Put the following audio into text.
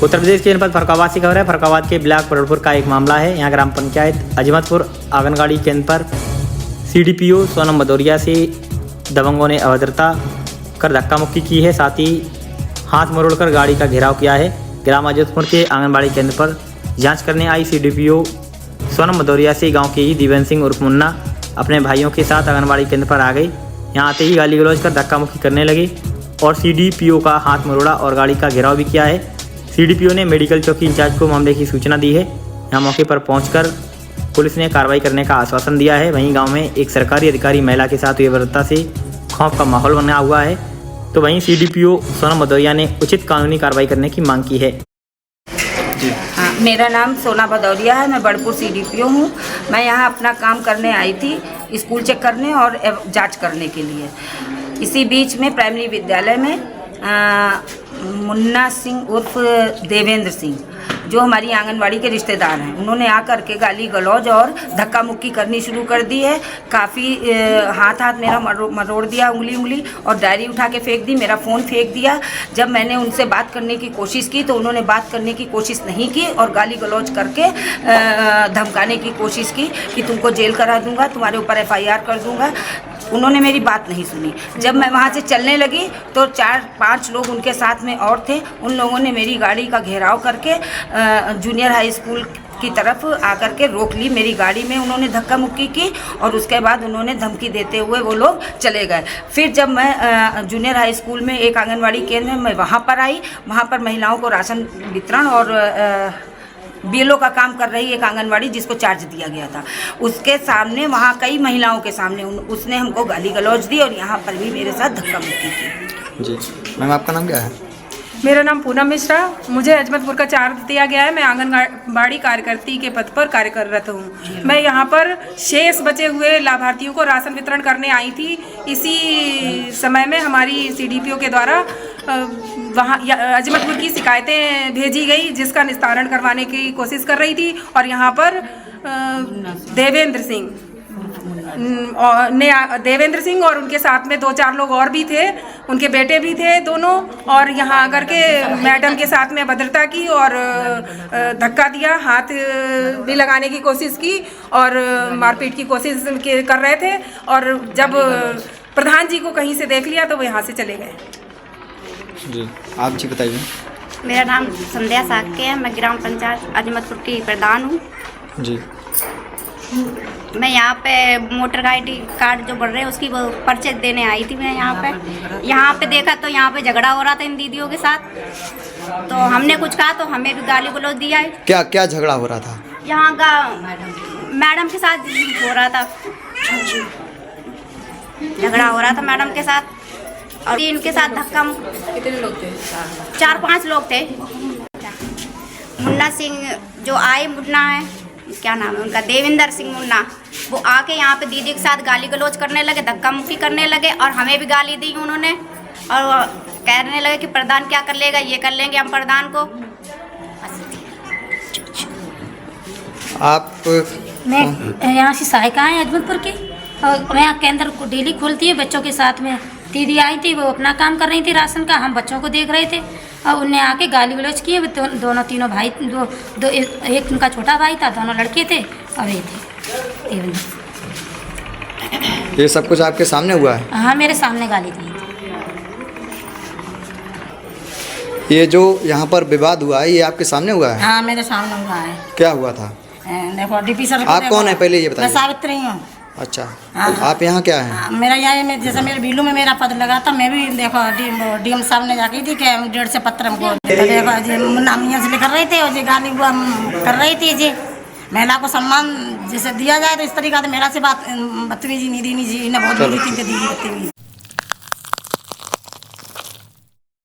उत्तर प्रदेश के जनपद फरुखाबाद से खबर है। फरुखाबाद के ब्लॉक परोड़पुर का एक मामला है। यहाँ ग्राम पंचायत अजमतपुर आंगनबाड़ी केंद्र पर CDPO सोनम भदौरिया से दबंगों ने अभद्रता कर धक्का मुक्की की है, साथ ही हाथ मरोड़कर गाड़ी का घेराव किया है। ग्राम अजमतपुर के आंगनबाड़ी केंद्र पर जांच करने आई CDPO सोनम भदौरिया से गाँव के ही देवेंद्र सिंह उर्फ मुन्ना अपने भाइयों के साथ आंगनबाड़ी केंद्र पर आ गई। यहाँ आते ही गाली गलौज कर धक्का मुक्की करने लगे और CDPO का हाथ मरोड़ा और गाड़ी का घेराव भी किया है। CDPO ने मेडिकल चौकी इंचार्ज को मामले की सूचना दी है। यहाँ मौके पर पहुंचकर पुलिस ने कार्रवाई करने का आश्वासन दिया है। वहीं गांव में एक सरकारी अधिकारी महिला के साथ हुई अभद्रता से खौफ का माहौल बना हुआ है, तो वहीं CDPO सोनम भदौरिया ने उचित कानूनी कार्रवाई करने की मांग की है। हाँ, मेरा नाम सोना भदौरिया है। मैं बड़पुर CDPO हूँ। मैं यहाँ अपना काम करने आई थी, स्कूल चेक करने और जांच करने के लिए। इसी बीच में प्राइमरी विद्यालय में मुन्ना सिंह उर्फ देवेंद्र सिंह, जो हमारी आंगनवाड़ी के रिश्तेदार हैं, उन्होंने आकर के गाली गलौज और धक्का मुक्की करनी शुरू कर दी है। काफ़ी हाथ मेरा मरोड़ दिया, उंगली और डायरी उठा के फेंक दी, मेरा फ़ोन फेंक दिया। जब मैंने उनसे बात करने की कोशिश की तो उन्होंने बात करने की कोशिश नहीं की और गाली गलौज करके धमकाने की कोशिश की कि तुमको जेल करा दूंगा, तुम्हारे ऊपर FIR कर दूंगा। उन्होंने मेरी बात नहीं सुनी। जब मैं वहाँ से चलने लगी तो 4-5 लोग उनके साथ में और थे। उन लोगों ने मेरी गाड़ी का घेराव करके जूनियर हाई स्कूल की तरफ आकर के रोक ली। मेरी गाड़ी में उन्होंने धक्का मुक्की की और उसके बाद उन्होंने धमकी देते हुए वो लोग चले गए। फिर जब मैं जूनियर हाई स्कूल में एक आंगनवाड़ी केंद्र में मैं वहाँ पर आई, वहाँ पर महिलाओं को राशन वितरण और BLO का काम कर रही एक आंगनवाड़ी जिसको चार्ज दिया गया था, उसके सामने वहाँ कई महिलाओं के सामने उसने हमको गाली गलौज दी और यहाँ पर भी मेरे साथ धक्का मुक्की की। जी मैम, आपका नाम क्या है? मेरा नाम पूनम मिश्रा। मुझे अजमतपुर का चार्ज दिया गया है। मैं आंगनबाड़ी कार्यकर्ती के पद पर कार्यरत हूँ। मैं यहाँ पर शेष बचे हुए लाभार्थियों को राशन वितरण करने आई थी। इसी समय में हमारी CDPO के द्वारा वहाँ अजमतपुर की शिकायतें भेजी गई, जिसका निस्तारण करवाने की कोशिश कर रही थी। और यहाँ पर देवेंद्र सिंह और उनके साथ में 2-4 लोग और भी थे, उनके बेटे भी थे दोनों, और यहाँ आकर के मैडम के साथ में भद्रता की और धक्का दिया, हाथ भी लगाने की कोशिश की और मारपीट की कोशिश कर रहे थे। और जब प्रधान जी को कहीं से देख लिया तो वो यहाँ से चले गए। जी आप जी बताइए। मेरा नाम संध्या साक्य है। मैं ग्राम पंचायत अजमतपुर की प्रधान हूँ। जी मैं यहाँ पे वोटर ID कार्ड जो बढ़ रहे हैं उसकी वो पर्चे देने आई थी। मैं यहाँ पे देखा तो यहाँ पे झगड़ा हो रहा था इन दीदियों के साथ, तो हमने कुछ कहा तो हमें भी गाली गलौज दिया है। क्या झगड़ा हो रहा था? यहाँ का मैडम के साथ हो रहा था, झगड़ा हो रहा था मैडम के साथ और इनके साथ धक्का। कितने लोग थे? 4-5 लोग थे। मुन्ना सिंह जो आए, मुन्ना है, क्या नाम है उनका, देवेंद्र सिंह मुन्ना, वो आके यहाँ पे दीदी के साथ गाली गलौज करने लगे, धक्का मुक्की करने लगे और हमें भी गाली दी उन्होंने। और कहने लगे कि प्रधान क्या कर लेगा, ये कर लेंगे हम प्रधान को। आप? मैं यहाँ से सहायिका है अजमतपुर की, और मैं यहाँ केंद्र को डेली खोलती है बच्चों के साथ में। दीदी आई थी, वो अपना काम कर रही थी राशन का, हम बच्चों को देख रहे थे और उन्हें आके गाली गलौज किए। दोनों तीनों भाई, एक उनका छोटा भाई था, दोनों लड़के थे और ये थे। ये सब कुछ आपके सामने हुआ है? हाँ, मेरे सामने गाली दी। ये जो यहाँ पर विवाद हुआ है ये आपके सामने हुआ है? हाँ, मेरे सामने हुआ है। क्या हुआ था? देखो DP सर। आप कौन है पहले ये बताइए? मैं सावित्री हूँ। अच्छा, हाँ। आप यहाँ क्या है? मेरा यहाँ जैसे मेरे बीलू में मेरा पद लगा था, मैं भी देखो DM सामने जाके थी कि 1.5 से पत्र हमको देखो जी मुन्ना मियाँ से लिख रहे थे और जी गाली कर रही थी जी। महिला को सम्मान जैसे दिया जाए तो इस तरीका से मेरा से बदतमीजी नहीं देनी जी, इन्हें बहुत बुरी थी दीदी बदतमीजी।